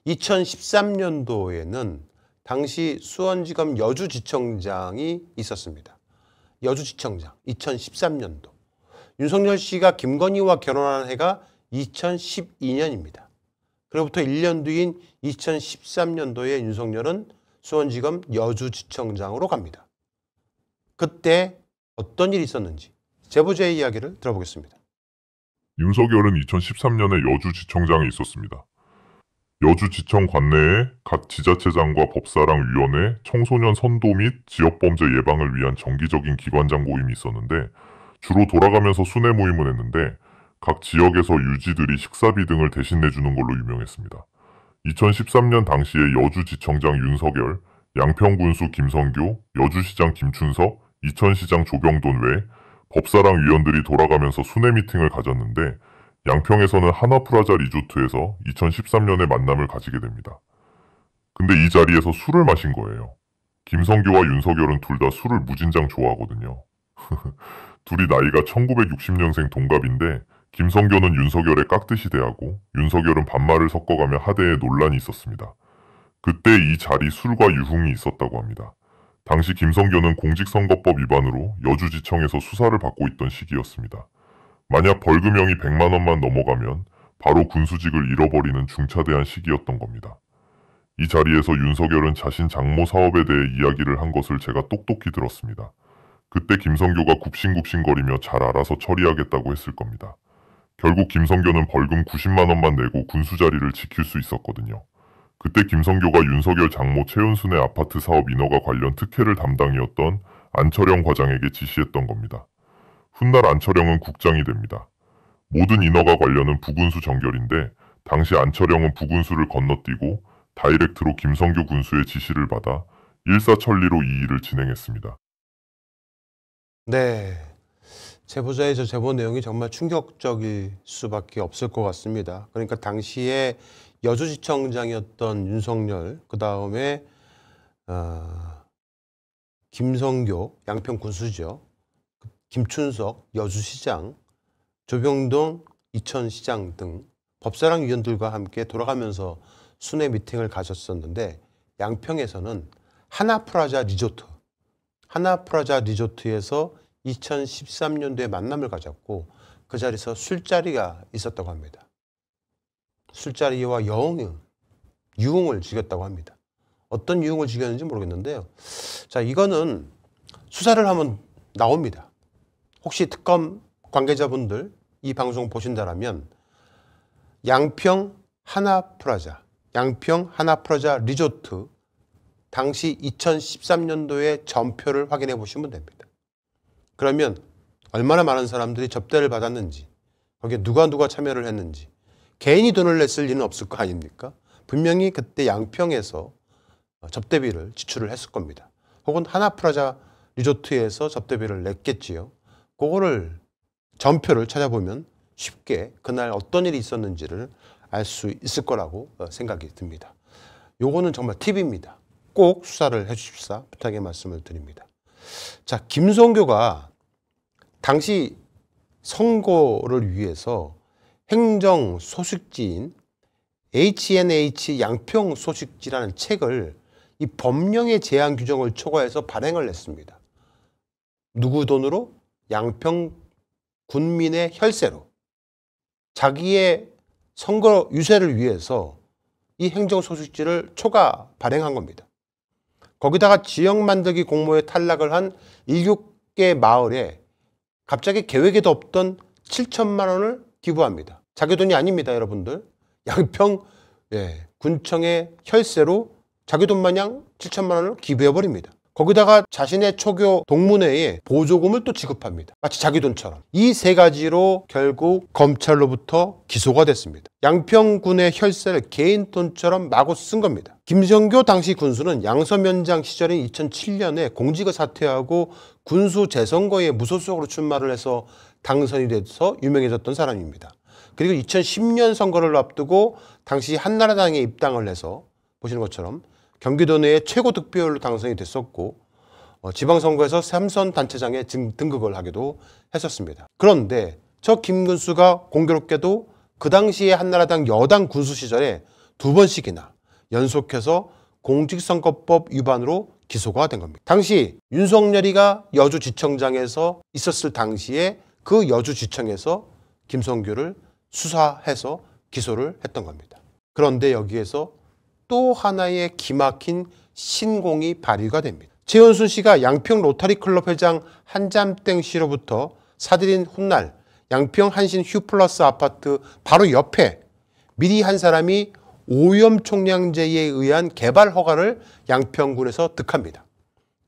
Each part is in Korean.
2013년도에는 당시 수원지검 여주지청장이 있었습니다. 여주지청장 2013년도. 윤석열 씨가 김건희와 결혼한 해가 2012년입니다. 그로부터 1년 뒤인 2013년도에 윤석열은 수원지검 여주지청장으로 갑니다. 그때 어떤 일이 있었는지 제보자의 이야기를 들어보겠습니다. 윤석열은 2013년에 여주지청장에 있었습니다. 여주지청 관내에 각 지자체장과 법사랑 위원회, 청소년 선도 및 지역범죄 예방을 위한 정기적인 기관장 모임이 있었는데 주로 돌아가면서 순회 모임을 했는데 각 지역에서 유지들이 식사비 등을 대신 내주는 걸로 유명했습니다. 2013년 당시에 여주지청장 윤석열, 양평군수 김성교, 여주시장 김춘석, 이천시장 조병돈 외 법사랑 위원들이 돌아가면서 순회 미팅을 가졌는데 양평에서는 하나프라자 리조트에서 2013년에 만남을 가지게 됩니다. 근데 이 자리에서 술을 마신 거예요. 김성교와 윤석열은 둘 다 술을 무진장 좋아하거든요. 둘이 나이가 1960년생 동갑인데 김성교는 윤석열에 깍듯이 대하고 윤석열은 반말을 섞어가며 하대에 논란이 있었습니다. 그때 이 자리 술과 유흥이 있었다고 합니다. 당시 김성교는 공직선거법 위반으로 여주지청에서 수사를 받고 있던 시기였습니다. 만약 벌금형이 100만 원만 넘어가면 바로 군수직을 잃어버리는 중차대한 시기였던 겁니다. 이 자리에서 윤석열은 자신 장모 사업에 대해 이야기를 한 것을 제가 똑똑히 들었습니다. 그때 김성교가 굽신굽신거리며 잘 알아서 처리하겠다고 했을 겁니다. 결국 김성교는 벌금 90만 원만 내고 군수 자리를 지킬 수 있었거든요. 그때 김성교가 윤석열 장모 최은순의 아파트 사업 인허가 관련 특혜를 담당이었던 안철영 과장에게 지시했던 겁니다. 훗날 안철영은 국장이 됩니다. 모든 인허가 관련은 부군수 정결인데 당시 안철영은 부군수를 건너뛰고 다이렉트로 김성교 군수의 지시를 받아 일사천리로 이 일을 진행했습니다. 네, 제보자의 저 제보 내용이 정말 충격적일 수밖에 없을 것 같습니다. 그러니까 당시에 여주지청장이었던 윤석열, 그 다음에 김성교, 양평군수죠. 김춘석, 여주시장, 조병돈, 이천시장 등 법사랑 위원들과 함께 돌아가면서 순회 미팅을 가졌었는데 양평에서는 하나프라자 리조트에서 2013년도에 만남을 가졌고 그 자리에서 술자리가 있었다고 합니다. 술자리와 유흥을 즐겼다고 합니다. 어떤 유흥을 즐겼는지 모르겠는데요. 자, 이거는 수사를 하면 나옵니다. 혹시 특검 관계자분들 이 방송 보신다라면 양평 하나프라자 리조트 당시 2013년도에 전표를 확인해 보시면 됩니다. 그러면 얼마나 많은 사람들이 접대를 받았는지, 거기에 누가 참여를 했는지, 개인이 돈을 냈을 리는 없을 거 아닙니까? 분명히 그때 양평에서 접대비를 지출을 했을 겁니다. 혹은 하나프라자 리조트에서 접대비를 냈겠지요. 그거를 전표를 찾아보면 쉽게 그날 어떤 일이 있었는지를 알 수 있을 거라고 생각이 듭니다. 요거는 정말 팁입니다. 꼭 수사를 해주십사 부탁의 말씀을 드립니다. 자, 김성교가 당시 선거를 위해서 행정 소식지인 HNH 양평 소식지라는 책을 이 법령의 제한 규정을 초과해서 발행을 했습니다. 누구 돈으로? 양평 군민의 혈세로. 자기의 선거 유세를 위해서 이 행정 소식지를 초과 발행한 겁니다. 거기다가 지역 만들기 공모에 탈락을 한 7개 마을에 갑자기 계획에도 없던 7천만 원을 기부합니다. 자기 돈이 아닙니다, 여러분들. 양평 군청의 혈세로 자기 돈 마냥 7천만 원을 기부해버립니다. 거기다가 자신의 초교 동문회에 보조금을 또 지급합니다. 마치 자기 돈처럼. 이 세 가지로 결국 검찰로부터 기소가 됐습니다. 양평군의 혈세를 개인 돈처럼 마구 쓴 겁니다. 김성교 당시 군수는 양서면장 시절인 2007년에 공직을 사퇴하고 군수 재선거에 무소속으로 출마를 해서 당선이 돼서 유명해졌던 사람입니다. 그리고 2010년 선거를 앞두고 당시 한나라당에 입당을 해서 보시는 것처럼 경기도 내에 최고 득표율로 당선이 됐었고 지방선거에서 삼선 단체장에 등극을 하기도 했었습니다. 그런데 저 김 군수가 공교롭게도 그 당시에 한나라당 여당 군수 시절에 2번씩이나 연속해서 공직선거법 위반으로 기소가 된 겁니다. 당시 윤석열이가 여주지청장에서 있었을 당시에 그 여주지청에서 김성규를 수사해서 기소를 했던 겁니다. 그런데 여기에서 또 하나의 기막힌 신공이 발휘가 됩니다. 최은순 씨가 양평 로터리클럽 회장 한잠땡 씨로부터 사들인 훗날 양평 한신 휴플러스 아파트 바로 옆에 미리 한 사람이 오염 총량제에 의한 개발 허가를 양평군에서 득합니다.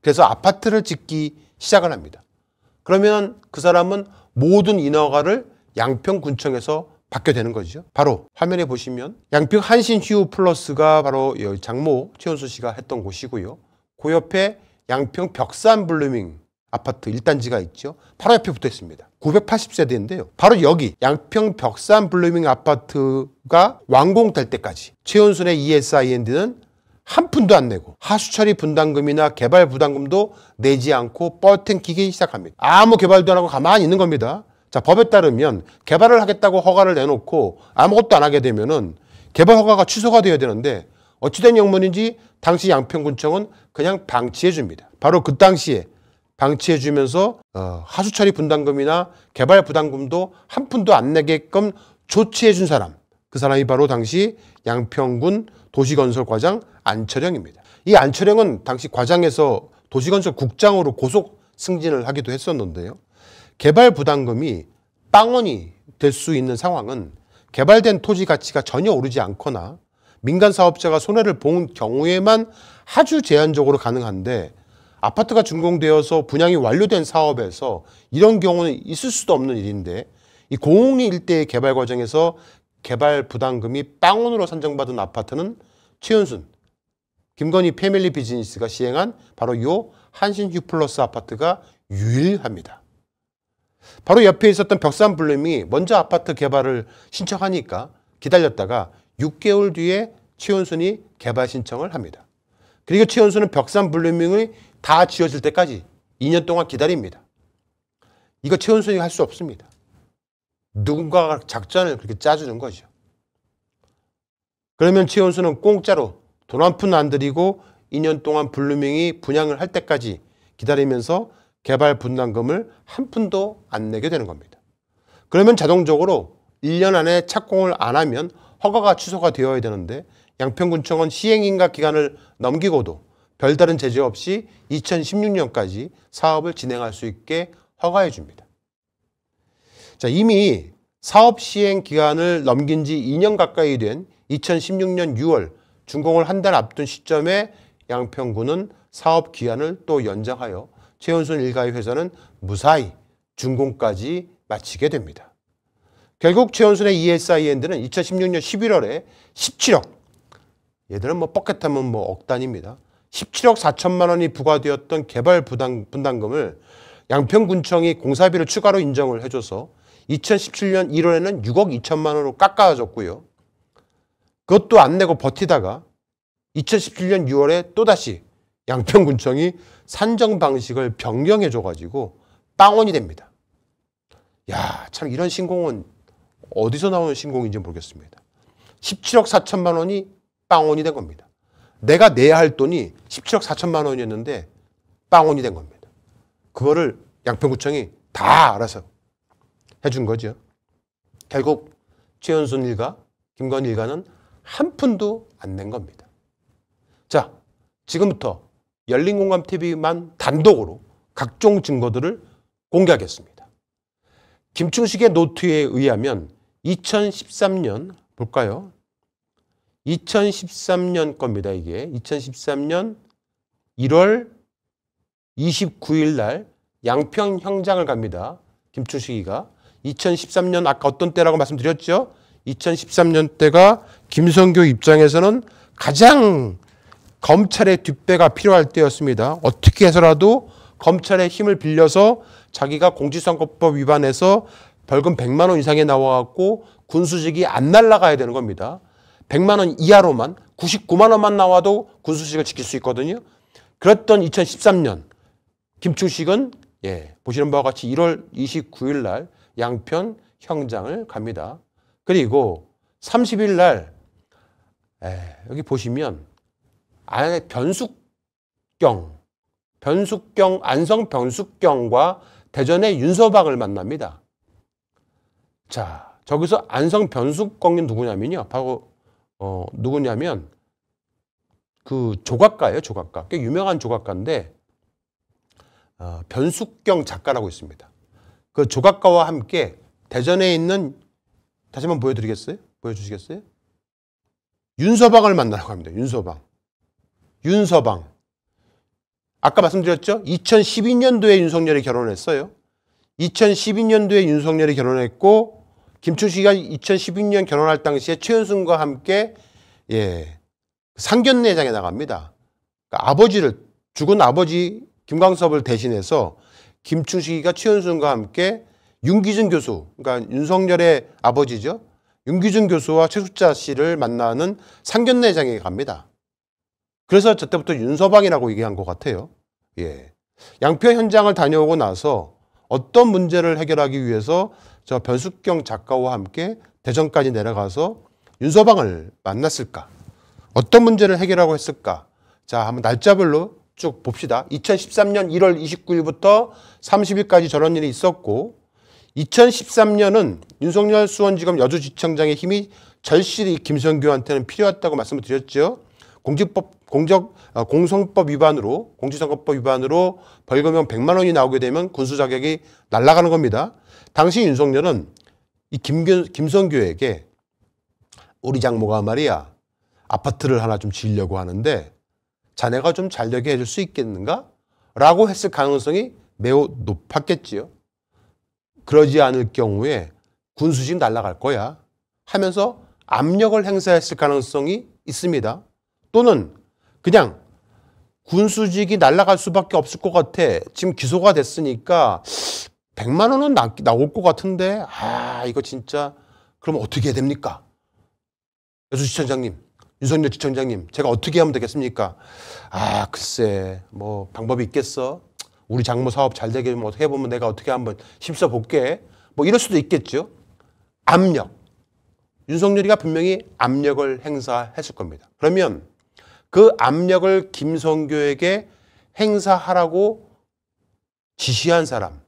그래서 아파트를 짓기 시작을 합니다. 그러면 그 사람은 모든 인허가를 양평군청에서 받게 되는 거죠. 바로 화면에 보시면 양평 한신휴플러스가 바로 장모 최은순 씨가 했던 곳이고요. 그 옆에 양평 벽산블루밍 아파트 1단지가 있죠. 바로 옆에 붙어 있습니다. 980세대인데요. 바로 여기 양평 벽산블루밍 아파트가 완공될 때까지 최은순의 ESIND는 한 푼도 안 내고 하수처리 분담금이나 개발 부담금도 내지 않고 뻗탱키기 시작합니다. 아무 개발도 안 하고 가만히 있는 겁니다. 자, 법에 따르면 개발을 하겠다고 허가를 내놓고 아무것도 안 하게 되면은 개발 허가가 취소가 되어야 되는데 어찌된 영문인지 당시 양평군청은 그냥 방치해 줍니다. 바로 그 당시에 방치해 주면서 하수처리 분담금이나 개발 부담금도 한 푼도 안 내게끔 조치해 준 사람, 그 사람이 바로 당시 양평군 도시건설과장 안철영입니다. 이 안철영은 당시 과장에서 도시건설국장으로 고속 승진을 하기도 했었는데요. 개발 부담금이 빵원이 될 수 있는 상황은 개발된 토지 가치가 전혀 오르지 않거나 민간 사업자가 손해를 본 경우에만 아주 제한적으로 가능한데 아파트가 준공되어서 분양이 완료된 사업에서 이런 경우는 있을 수도 없는 일인데 이 공흥리 일대의 개발 과정에서 개발 부담금이 빵원으로 산정받은 아파트는 최은순, 김건희 패밀리 비즈니스가 시행한 바로 이 한신휴플러스 아파트가 유일합니다. 바로 옆에 있었던 벽산블룸이 먼저 아파트 개발을 신청하니까 기다렸다가 6개월 뒤에 최은순이 개발 신청을 합니다. 그리고 최은순은 벽산블루밍이 다 지어질 때까지 2년 동안 기다립니다. 이거 최은순이 할 수 없습니다. 누군가가 작전을 그렇게 짜주는 거죠. 그러면 최은순은 공짜로 돈 한 푼 안 들이고 2년 동안 블루밍이 분양을 할 때까지 기다리면서 개발 분담금을 한 푼도 안 내게 되는 겁니다. 그러면 자동적으로 1년 안에 착공을 안 하면 허가가 취소가 되어야 되는데 양평군청은 시행인가 기간을 넘기고도 별다른 제재 없이 2016년까지 사업을 진행할 수 있게 허가해 줍니다. 자, 이미 사업 시행 기간을 넘긴 지 2년 가까이 된 2016년 6월 준공을 한 달 앞둔 시점에 양평군은 사업 기한을 또 연장하여 최은순 일가의 회사는 무사히 준공까지 마치게 됩니다. 결국 최은순의 ESIND는 2016년 11월에 17억, 얘들은 뭐 뻑켓하면 뭐 억 단위입니다. 17억 4천만 원이 부과되었던 개발 분담금을 양평군청이 공사비를 추가로 인정을 해줘서 2017년 1월에는 6억 2천만 원으로 깎아줬고요. 그것도 안 내고 버티다가 2017년 6월에 또다시 양평군청이 산정 방식을 변경해줘가지고 빵원이 됩니다. 야, 참 이런 신공은 어디서 나오는 신공인지 모르겠습니다. 17억 4천만 원이 빵원이 된 겁니다. 내가 내야 할 돈이 17억 4천만 원이었는데 빵원이 된 겁니다. 그거를 양평구청이 다 알아서 해준 거죠. 결국 최은순 일가, 김건희 일가는 한 푼도 안 낸 겁니다. 자, 지금부터 열린공감TV만 단독으로 각종 증거들을 공개하겠습니다. 김충식의 노트에 의하면 2013년 볼까요? 2013년 겁니다. 이게 2013년 1월 29일 날 양평 현장을 갑니다. 김충식이가 2013년 아까 어떤 때라고 말씀드렸죠? 2013년 때가 김성교 입장에서는 가장 검찰의 뒷배가 필요할 때였습니다. 어떻게 해서라도 검찰의 힘을 빌려서 자기가 공직선거법 위반해서 벌금 100만 원 이상에 나와갖고 군수직이 안 날아가야 되는 겁니다. 100만 원 이하로만 99만 원만 나와도 군수직을 지킬 수 있거든요. 그랬던 2013년 김충식은 보시는 바와 같이 1월 29일 날 양평 현장을 갑니다. 그리고 30일 날 여기 보시면 안에 안성 변숙경과 대전의 윤서방을 만납니다. 자, 저기서 안성 변숙경이 누구냐면요. 바로 누구냐면 그 조각가예요, 조각가. 꽤 유명한 조각가인데 변숙경 작가라고 있습니다. 그 조각가와 함께 대전에 있는, 다시 한번 보여드리겠어요? 보여주시겠어요? 윤서방을 만나라고 합니다. 윤서방. 아까 말씀드렸죠? 2012년도에 윤석열이 결혼했어요. 2012년도에 윤석열이 결혼했고 김충식이가 2012년 결혼할 당시에 최은순과 함께 상견례장에 나갑니다. 그러니까 죽은 아버지 김광섭을 대신해서 김충식이가 최은순과 함께 윤기준 교수, 그러니까 윤석열의 아버지죠. 윤기준 교수와 최숙자 씨를 만나는 상견례장에 갑니다. 그래서 저때부터 윤서방이라고 얘기한 것 같아요. 양평 현장을 다녀오고 나서 어떤 문제를 해결하기 위해서 저 변숙경 작가와 함께 대전까지 내려가서 윤서방을 만났을까? 어떤 문제를 해결하고 했을까? 자, 한번 날짜별로 쭉 봅시다. 2013년 1월 29일부터 30일까지 저런 일이 있었고 2013년은 윤석열 수원지검 여주지청장의 힘이 절실히 김성규한테는 필요했다고 말씀을 드렸죠. 공성법 위반으로, 공직선거법 위반으로 벌금형 100만 원이 나오게 되면 군수 자격이 날아가는 겁니다. 당시 윤석열은 이 김성규에게 우리 장모가 말이야 아파트를 하나 좀 지으려고 하는데 자네가 좀 잘 되게 해줄 수 있겠는가? 라고 했을 가능성이 매우 높았겠지요. 그러지 않을 경우에 군수직 날아갈 거야 하면서 압력을 행사했을 가능성이 있습니다. 또는 그냥 군수직이 날아갈 수밖에 없을 것 같아. 지금 기소가 됐으니까 100만 원은 나올 것 같은데 이거 진짜 그럼 어떻게 해야 됩니까? 여수지청장님, 윤석열 지청장님, 제가 어떻게 하면 되겠습니까? 글쎄 뭐 방법이 있겠어? 우리 장모 사업 잘 되게 어떻게 해보면 내가 어떻게 한번 힘써 볼게. 뭐 이럴 수도 있겠죠. 압력. 윤석열이가 분명히 압력을 행사했을 겁니다. 그러면 그 압력을 김성규에게 행사하라고 지시한 사람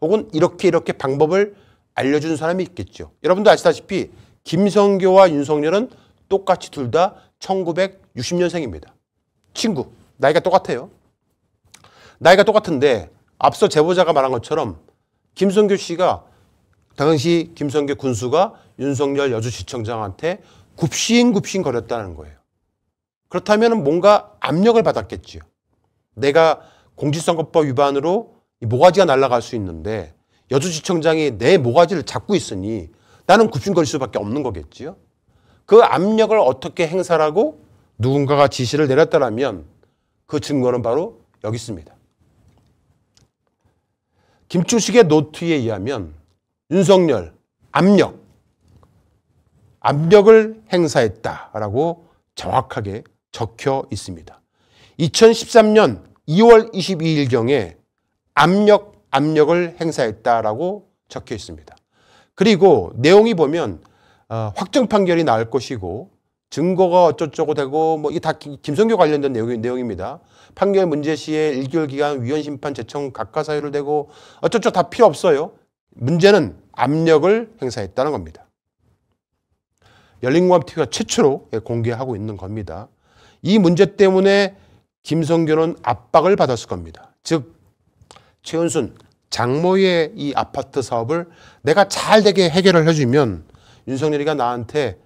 혹은 이렇게 방법을 알려준 사람이 있겠죠. 여러분도 아시다시피 김성규와 윤석열은 똑같이 둘 다 1960년생입니다. 친구. 나이가 똑같아요. 나이가 똑같은데 앞서 제보자가 말한 것처럼 김성규 씨가 당시 김성규 군수가 윤석열 여주지청장한테 굽신굽신 거렸다는 거예요. 그렇다면 뭔가 압력을 받았겠지요. 내가 공직선거법 위반으로 이 모가지가 날아갈 수 있는데 여주지청장이 내 모가지를 잡고 있으니 나는 굽신거릴 수밖에 없는 거겠지요. 그 압력을 어떻게 행사하고 누군가가 지시를 내렸다면 그 증거는 바로 여기 있습니다. 김충식의 노트에 의하면 윤석열 압력을 행사했다라고 정확하게 적혀 있습니다. 2013년 2월 22일경에 압력을 행사했다라고 적혀 있습니다. 그리고 내용이 보면 확정 판결이 나올 것이고 증거가 어쩌고저쩌고 되고 뭐 이게 다 김성규 관련된 내용입니다. 판결 문제 시에 1개월 기간 위헌 심판 재청 각하 사유를 대고 어쩌고저쩌고 다 필요 없어요. 문제는 압력을 행사했다는 겁니다. 열린공감TV가 최초로 공개하고 있는 겁니다. 이 문제 때문에 김성규는 압박을 받았을 겁니다. 즉 최은순 장모의 이 아파트 사업을 내가 잘 되게 해결을 해주면 윤석열이가 나한테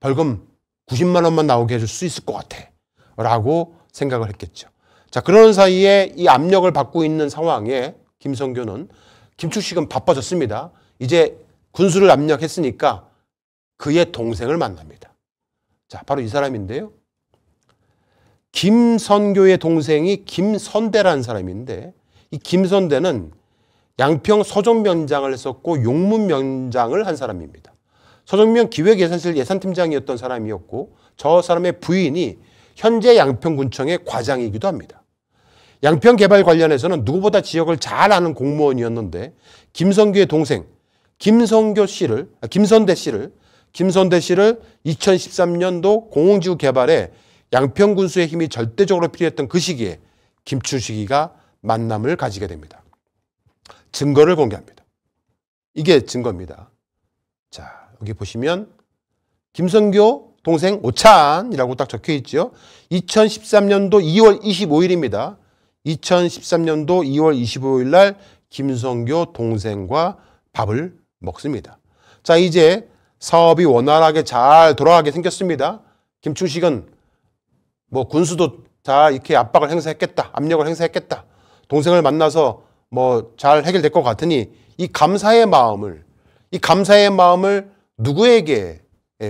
벌금 90만 원만 나오게 해줄 수 있을 것 같아 라고 생각을 했겠죠. 자, 그러는 사이에 이 압력을 받고 있는 상황에 김성규는 김충식은 바빠졌습니다. 이제 군수를 압력했으니까 그의 동생을 만납니다. 자, 바로 이 사람인데요. 김선교의 동생이 김선대라는 사람인데 이 김선대는 양평 서정면장을 했었고 용문면장을 한 사람입니다. 서정면 기획예산실 예산팀장이었던 사람이었고 저 사람의 부인이 현재 양평군청의 과장이기도 합니다. 양평 개발 관련해서는 누구보다 지역을 잘 아는 공무원이었는데 김성규의 동생 김선대 씨를 김선대 씨를 2013년도 공공지구 개발에 양평군수의 힘이 절대적으로 필요했던 그 시기에 김충식이가 만남을 가지게 됩니다. 증거를 공개합니다. 이게 증거입니다. 자, 여기 보시면 김선교 동생 오찬이라고 딱 적혀 있죠. 2013년도 2월 25일입니다. 2013년도 2월 25일 날 김선교 동생과 밥을 먹습니다. 자, 이제 사업이 원활하게 잘 돌아가게 생겼습니다. 김충식은 뭐 군수도 다 이렇게 압박을 행사했겠다. 압력을 행사했겠다. 동생을 만나서 뭐 잘 해결될 것 같으니 이 감사의 마음을 누구에게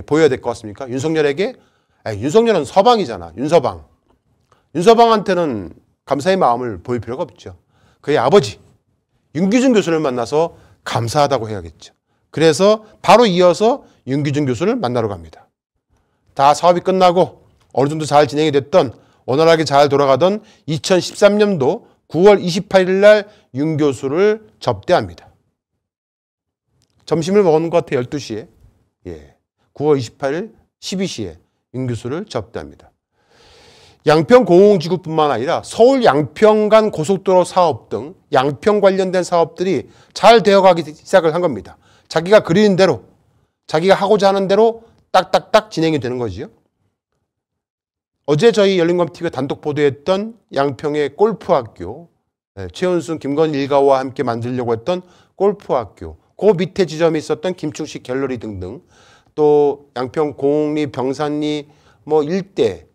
보여야 될 것 같습니까? 윤석열에게? 윤석열은 서방이잖아. 윤서방한테는 감사의 마음을 보일 필요가 없죠. 그의 아버지 윤기준 교수를 만나서 감사하다고 해야겠죠. 그래서 바로 이어서 윤기준 교수를 만나러 갑니다. 다 사업이 끝나고 어느 정도 잘 진행이 됐던 원활하게 잘 돌아가던 2013년도 9월 28일 날 윤 교수를 접대합니다. 점심을 먹은 것 같아 12시에. 9월 28일 12시에 윤 교수를 접대합니다. 양평 공공지구뿐만 아니라 서울 양평 간 고속도로 사업 등 양평 관련된 사업들이 잘 되어가기 시작을 한 겁니다. 자기가 그리는 대로, 자기가 하고자 하는 대로 딱딱딱 진행이 되는 거지요. 어제 저희 열린검TV가 단독 보도했던 양평의 골프학교, 최은순, 김건희 일가와 함께 만들려고 했던 골프학교, 그 밑에 지점에 있었던 김충식 갤러리 등등, 또 양평 공리, 병산리 뭐 일대,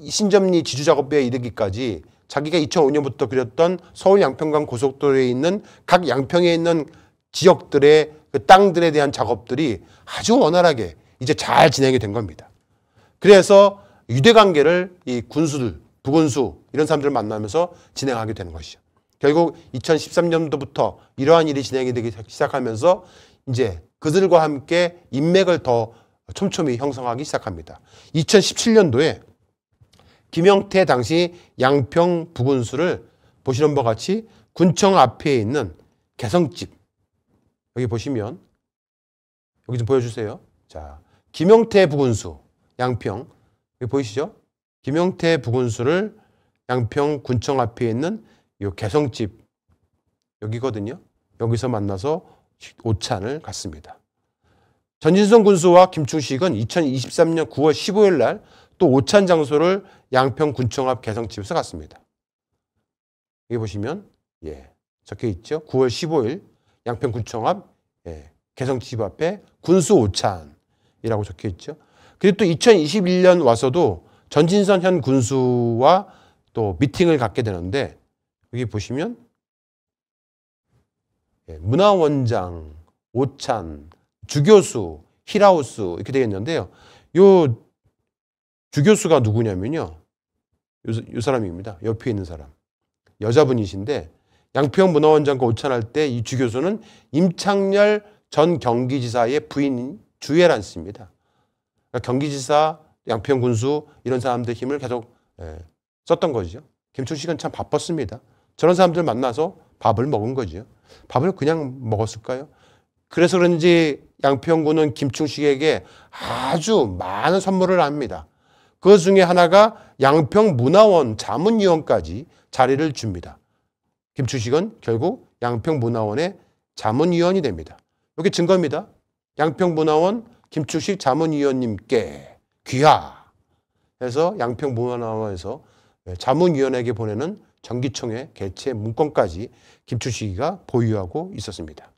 신점리 지주작업부에 이르기까지 자기가 2005년부터 그렸던 서울 양평간 고속도로에 있는 각 양평에 있는 지역들의 그 땅들에 대한 작업들이 아주 원활하게 이제 잘 진행이 된 겁니다. 그래서 유대관계를 이 군수들, 부군수 이런 사람들을 만나면서 진행하게 되는 것이죠. 결국 2013년도부터 이러한 일이 진행이 되기 시작하면서 이제 그들과 함께 인맥을 더 촘촘히 형성하기 시작합니다. 2017년도에 김영태 당시 양평 부군수를 보시는 바와 같이 군청 앞에 있는 개성집, 여기 보시면 여기 좀 보여주세요. 자, 김영태 부군수 양평, 여기 보이시죠? 김영태 부군수를 양평 군청 앞에 있는 이 개성집 여기거든요. 여기서 만나서 오찬을 갔습니다. 전진성 군수와 김충식은 2023년 9월 15일 날 또 오찬 장소를 양평 군청 앞 개성집에서 갔습니다. 여기 보시면 적혀 있죠. 9월 15일 양평 군청 앞 개성집 앞에 군수 오찬이라고 적혀 있죠. 그리고 또 2021년 와서도 전진선 현 군수와 또 미팅을 갖게 되는데 여기 보시면 문화원장, 오찬, 주교수, 힐하우스 이렇게 되어 있는데요. 요 주교수가 누구냐면요. 요 사람입니다. 옆에 있는 사람. 여자분이신데 양평 문화원장과 오찬할 때 이 주교수는 임창열 전 경기지사의 부인 주혜란 씨입니다. 그러니까 경기지사, 양평군수 이런 사람들 힘을 계속 썼던 거죠. 김충식은 참 바빴습니다. 저런 사람들 만나서 밥을 먹은 거죠. 밥을 그냥 먹었을까요? 그래서 그런지 양평군은 김충식에게 아주 많은 선물을 합니다. 그 중에 하나가 양평문화원 자문위원까지 자리를 줍니다. 김충식은 결국 양평문화원의 자문위원이 됩니다. 이게 증거입니다. 양평문화원 김충식 자문위원님께 귀하 해서 양평문화원에서 자문위원에게 보내는 정기총회 개최 문건까지 김충식이가 보유하고 있었습니다.